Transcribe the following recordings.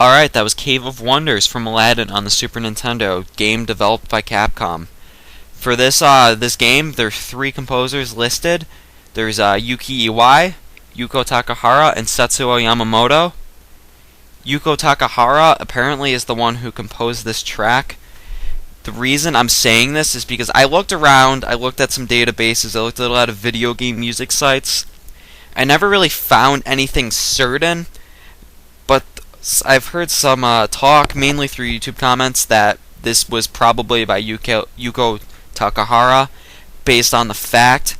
Alright, that was Cave of Wonders from Aladdin on the Super Nintendo, game developed by Capcom. For this game, there are three composers listed. There's Yuki Iwai, Yuko Takahara, and Setsuo Yamamoto. Yuko Takahara apparently is the one who composed this track. The reason I'm saying this is because I looked around, I looked at some databases, I looked at a lot of video game music sites. I never really found anything certain, but I've heard some talk, mainly through YouTube comments, that this was probably by Yuko Takahara, based on the fact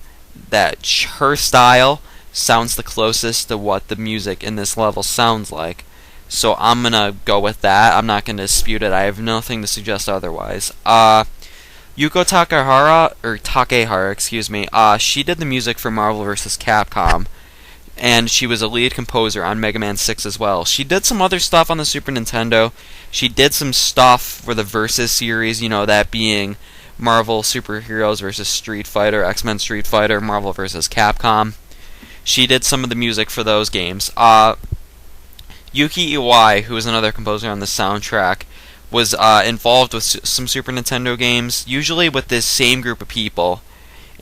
that her style sounds the closest to what the music in this level sounds like. So I'm gonna go with that. I'm not gonna dispute it. I have nothing to suggest otherwise. Yuko Takehara, excuse me, she did the music for Marvel vs. Capcom, and she was a lead composer on Mega Man 6 as well. She did some other stuff on the Super Nintendo. She did some stuff for the Versus series, that being Marvel Superheroes vs. Street Fighter, X-Men Street Fighter, Marvel vs. Capcom. She did some of the music for those games. Yuki Iwai, who is another composer on the soundtrack, was involved with some Super Nintendo games, usually with this same group of people,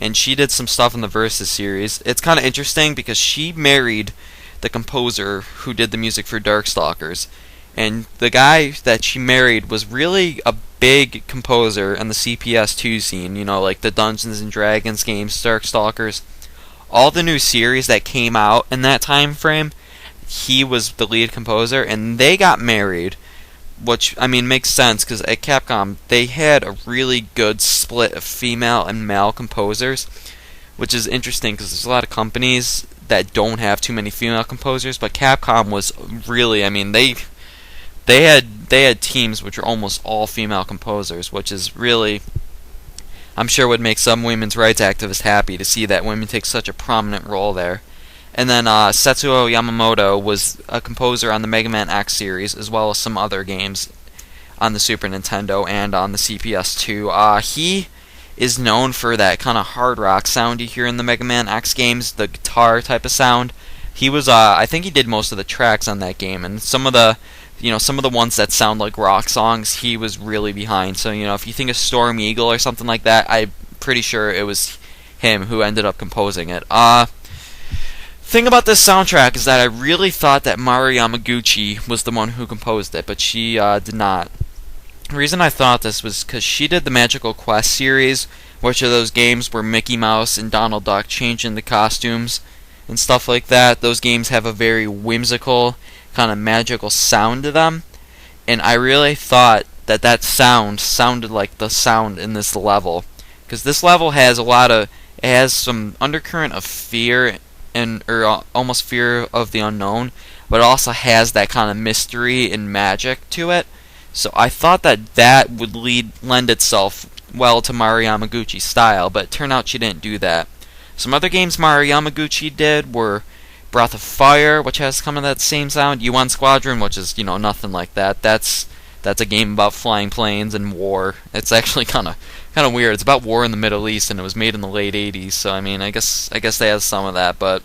and she did some stuff in the Versus series. It's kind of interesting because she married the composer who did the music for Darkstalkers, and the guy that she married was really a big composer in the CPS2 scene, like the Dungeons and Dragons games, Darkstalkers, all the new series that came out in that time frame. He was the lead composer, and they got married, which, makes sense, because at Capcom, they had a really good split of female and male composers, which is interesting, because there's a lot of companies that don't have too many female composers, but Capcom was really, they had teams which were almost all female composers, which is really, I'm sure would make some women's rights activists happy to see that women take such a prominent role there. And then Setsuo Yamamoto was a composer on the Mega Man X series, as well as some other games on the Super Nintendo and on the CPS2. He is known for that kind of hard rock sound you hear in the Mega Man X games, the guitar type of sound. He was, I think he did most of the tracks on that game, and some of the ones that sound like rock songs, he was really behind. So, if you think of Storm Eagle or something like that, I'm pretty sure it was him who ended up composing it. Thing about this soundtrack is that I really thought that Mari Yamaguchi was the one who composed it, but she did not. The reason I thought this was because she did the Magical Quest series, which are those games where Mickey Mouse and Donald Duck change into costumes and stuff like that. Those games have a very whimsical, kind of magical sound to them, and I really thought that sound sounded like the sound in this level, because this level has some undercurrent of fear or almost fear of the unknown, but it also has that kind of mystery and magic to it. So I thought that would lend itself well to Mari Yamaguchi's style, but it turned out she didn't do that. Some other games Mari Yamaguchi did were Breath of Fire, which has kind of that same sound, UN Squadron, which is, nothing like that. That's a game about flying planes and war. It's actually kind of weird. It's about war in the Middle East, and it was made in the late 80s, so I guess they have some of that, but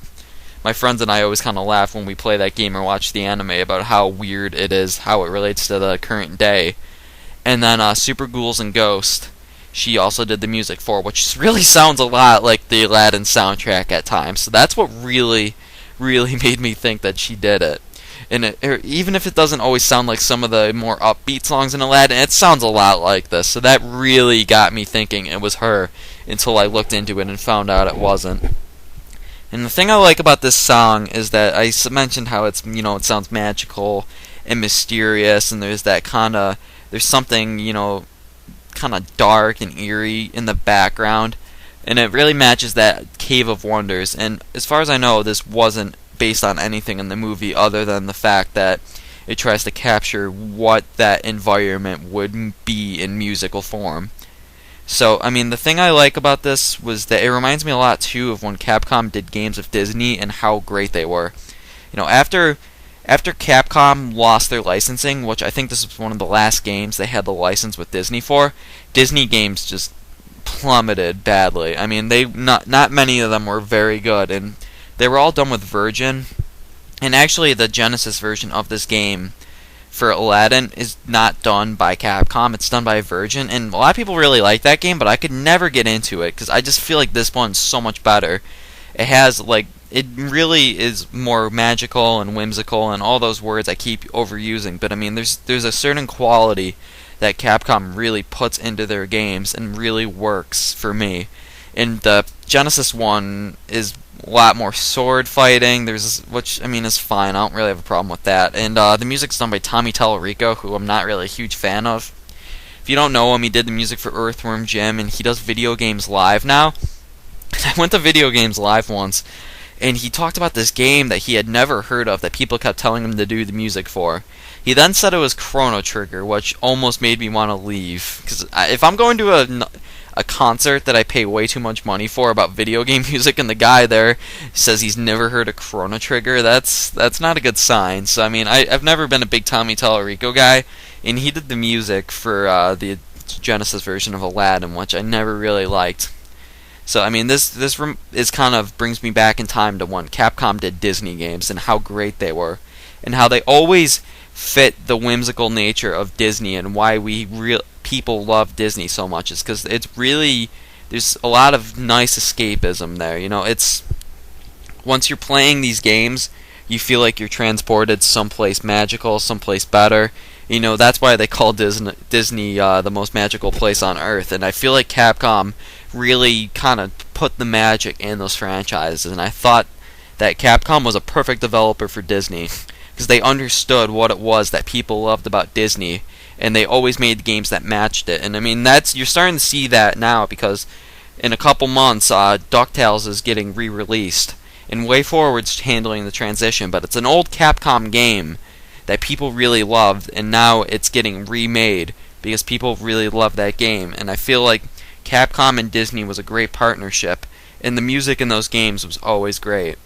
my friends and I always kind of laugh when we play that game or watch the anime about how weird it is, how it relates to the current day. And then Super Ghouls and Ghost, she also did the music for, which really sounds a lot like the Aladdin soundtrack at times, so that's what really made me think that she did it. And even if it doesn't always sound like some of the more upbeat songs in Aladdin, it sounds a lot like this. So that really got me thinking it was her until I looked into it and found out it wasn't. And the thing I like about this song is that I mentioned how it's, it sounds magical and mysterious, and there's something, kind of dark and eerie in the background, and it really matches that Cave of Wonders. And as far as I know, this wasn't based on anything in the movie other than the fact that it tries to capture what that environment would be in musical form. So, the thing I like about this was that it reminds me a lot, too, of when Capcom did games with Disney and how great they were. After Capcom lost their licensing, which I think this was one of the last games they had the license with Disney for, Disney games just plummeted badly. Not many of them were very good, and they were all done with Virgin. And actually, the Genesis version of this game for Aladdin is not done by Capcom. It's done by Virgin, and a lot of people really like that game, but I could never get into it because I just feel like this one's so much better. It has like it really is more magical and whimsical and all those words I keep overusing, but I mean there's a certain quality that Capcom really puts into their games and really works for me. And the Genesis one is a lot more sword fighting. Which I mean is fine. I don't really have a problem with that. And the music's done by Tommy Tallarico, who I'm not really a huge fan of. If you don't know him, he did the music for Earthworm Jim, and he does Video Games Live now. I went to Video Games Live once, and he talked about this game that he had never heard of that people kept telling him to do the music for. He then said it was Chrono Trigger, which almost made me want to leave. Because if I'm going to a concert that I pay way too much money for about video game music, and the guy there says he's never heard of Chrono Trigger, that's not a good sign. So I mean, I've never been a big Tommy Tallarico guy, and he did the music for the Genesis version of Aladdin, which I never really liked. So I mean, this is kind of brings me back in time to when Capcom did Disney games and how great they were, and how they always fit the whimsical nature of Disney and why people love Disney so much is because it's really there's a lot of nice escapism there. You know, it's once you're playing these games, you feel like you're transported someplace magical, someplace better. You know, that's why they call Disney the most magical place on earth. And I feel like Capcom really kind of put the magic in those franchises. And I thought that Capcom was a perfect developer for Disney because they understood what it was that people loved about Disney, and they always made games that matched it. And I mean, you're starting to see that now because in a couple months, DuckTales is getting re-released, and WayForward's handling the transition. But it's an old Capcom game that people really loved, and now it's getting remade because people really love that game. And I feel like Capcom and Disney was a great partnership, and the music in those games was always great.